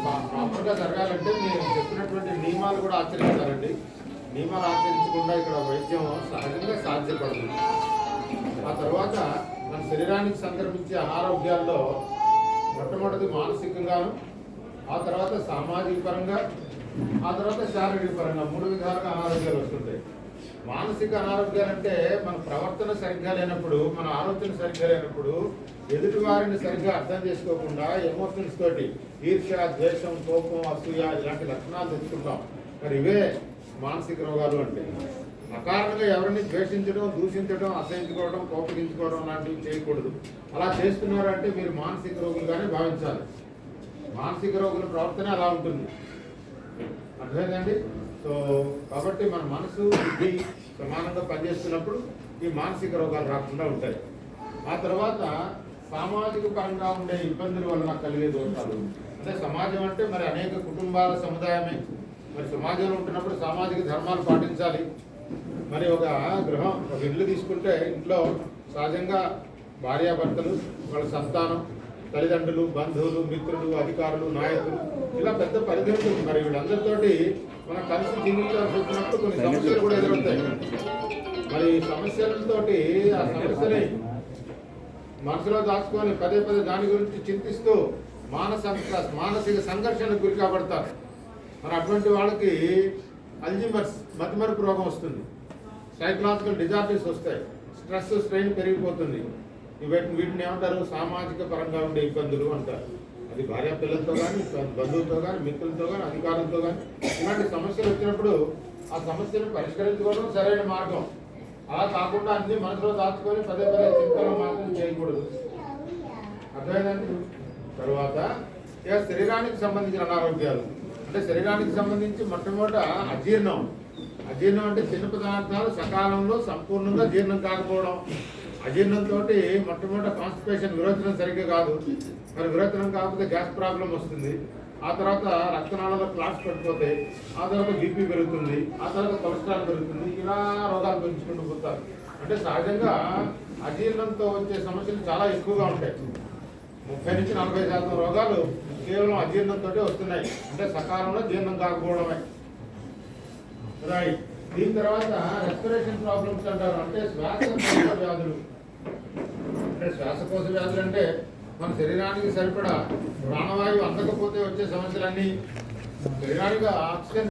ప్రాపర్గా జరగాలంటే మీరు చెప్పినటువంటి నియమాలు కూడా ఆచరించాలండి. నియమాలు ఆచరించకుండా ఇక్కడ వైద్యం సహజంగా సాధ్యపడదు. ఆ తర్వాత మన శరీరానికి సంక్రమించే అనారోగ్యాల్లో మొట్టమొదటి మానసికంగాను, ఆ తర్వాత సామాజిక పరంగా, ఆ తర్వాత శారీరక పరంగా 3 విధాలుగా అనారోగ్యాలు వస్తుంటాయి. మానసిక అనారోగ్యాలు అంటే మన ప్రవర్తన సరిగ్గా లేనప్పుడు, మన ఆలోచన సరిగ్గా లేనప్పుడు, ఎదుటి వారిని సరిగ్గా అర్థం చేసుకోకుండా ఎమోషన్స్ తోటి ఈర్ష్య, ద్వేషం, కోపం, అసూయ ఇలాంటి లక్షణాలు తెచ్చుకుంటాం. మరి ఇవే మానసిక రోగాలు అంటే. అకారణంగా ఎవరిని ద్వేషించడం, దూషించడం, అసహించుకోవడం, కోపగించుకోవడం లాంటివి చేయకూడదు. అలా చేస్తున్నారు అంటే మీరు మానసిక రోగులుగానే భావించాలి. మానసిక రోగుల ప్రవర్తన అలా ఉంటుంది. అర్థమైందండి? సో కాబట్టి మన మనసు, బుద్ధి సమానంగా పనిచేస్తున్నప్పుడు ఈ మానసిక రోగాలు రాకుండా ఉంటాయి. ఆ తర్వాత సామాజిక పరంగా ఉండే ఇబ్బందుల వలన కలిగే దోషాలు అంటే, సమాజం అంటే మరి అనేక కుటుంబాల సముదాయమే. మరి సమాజంలో ఉంటున్నప్పుడు సామాజిక ధర్మాలు పాటించాలి. మరి ఒక గృహం, ఒక ఇల్లు తీసుకుంటే ఇంట్లో సహజంగా భార్యాభర్తలు, వాళ్ళ సంతానం, తల్లిదండ్రులు, బంధువులు, మిత్రులు, అధికారులు, నాయకులు, ఇలా పెద్ద పరిధి ఉంటుంది. మరి వీళ్ళందరితోటి మనం కలిసి జీవించాల్సి వచ్చినప్పుడు కొన్ని సమస్యలు కూడా ఎదురవుతాయి. మరి సమస్యలతోటి ఆ సమస్యని మనసులో దాచుకొని పదే పదే దాని గురించి చింతిస్తూ మానసిక సంఘర్షణకు గురి కాబడతారు. మరి అటువంటి వాళ్ళకి అల్జీమర్స్, మతిమరుపు రోగం వస్తుంది. సైకలాజికల్ డిజార్డర్స్ వస్తాయి. స్ట్రెస్, స్ట్రెయిన్ పెరిగిపోతుంది. వీటిని ఏమంటారు? సామాజిక పరంగా ఉండే ఇబ్బందులు అంటారు. అది భార్య పిల్లలతో కానీ, బంధువులతో కానీ, మిత్రులతో కానీ, అధికారులతో కానీ ఇలాంటి సమస్యలు వచ్చినప్పుడు ఆ సమస్యను పరిష్కరించుకోవడం సరైన మార్గం. అలా కాకుండా అన్ని మనసులో దాచుకొని పదే పదే చింతలు మాత్రం చేయకూడదు. అర్థమైందండి? తర్వాత ఇక శరీరానికి సంబంధించిన అనారోగ్యాలు అంటే, శరీరానికి సంబంధించి మొట్టమొదట అజీర్ణం. అజీర్ణం అంటే చిన్న పదార్థాలు సకాలంలో సంపూర్ణంగా జీర్ణం కాకపోవడం. అజీర్ణంతో మొట్టమొదటి కాన్స్టిపేషన్, విరోచనం సరిగ్గా కాదు. మరి విరోచనం కాకపోతే గ్యాస్ ప్రాబ్లం వస్తుంది. ఆ తర్వాత రక్తనాళాల్లో క్లాట్స్ పడిపోతాయి. ఆ తర్వాత బీపీ పెరుగుతుంది. ఆ తర్వాత కొలెస్ట్రాల్ పెరుగుతుంది. ఇలా రోగాలు పెంచుకుంటూ పోతారు. అంటే సహజంగా అజీర్ణంతో వచ్చే సమస్యలు చాలా ఎక్కువగా ఉంటాయి. 30 నుంచి 40% రోగాలు కేవలం అజీర్ణంతో వస్తున్నాయి. అంటే సకాలంలో జీర్ణం కాకపోవడమే. రైట్. దీని తర్వాత రెస్పిరేషన్ ప్రాబ్లమ్స్ అంటారు. అంటే శ్వాసకోశ వ్యాధులు. అంటే శ్వాసకోశ వ్యాధులు అంటే మన శరీరానికి సరిపడా ప్రాణవాయువు అందకపోతే వచ్చే సమస్యలన్నీ. శరీరానికి ఆక్సిజన్